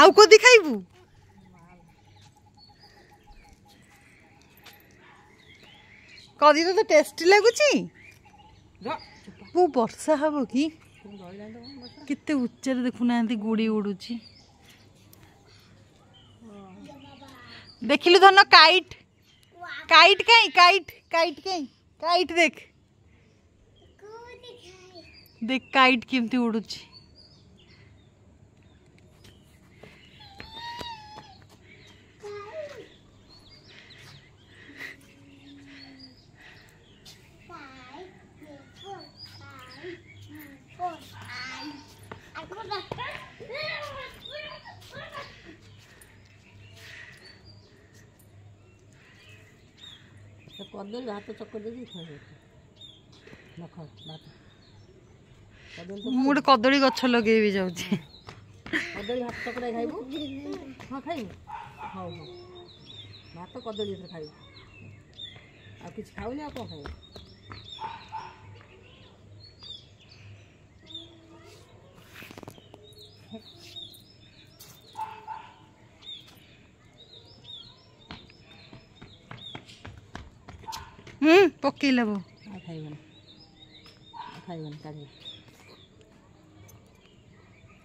आउ कदी खाइबू कदी तो टेस्टी लगुची वो वर्षा हम कि केते उच्चर देखुना गुड़ी उड़ुची देखिलु धन काइट काइट कहीं काइट काइट कहीं काइट देख देख काइट केमती उड़ुची कदली हाथ चक्कर मुझे कदली गछ लगे भी जाऊँ कदली हाथ चक्कर खाइबू हाँ खाइबू हाँ हाँ भात कदली खाइबू आ कि खाऊनी आ कौन खाइबू पकईला बो खाइबन खाइबन काढ़ी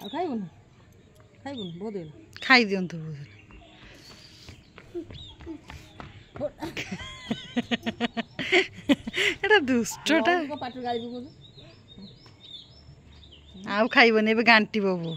आ खाइबन खाइबन बहुत दिन खाई दियंतु एटा दुष्टटा पाटर गाली आउ खाइबन एबे गांटी बाबू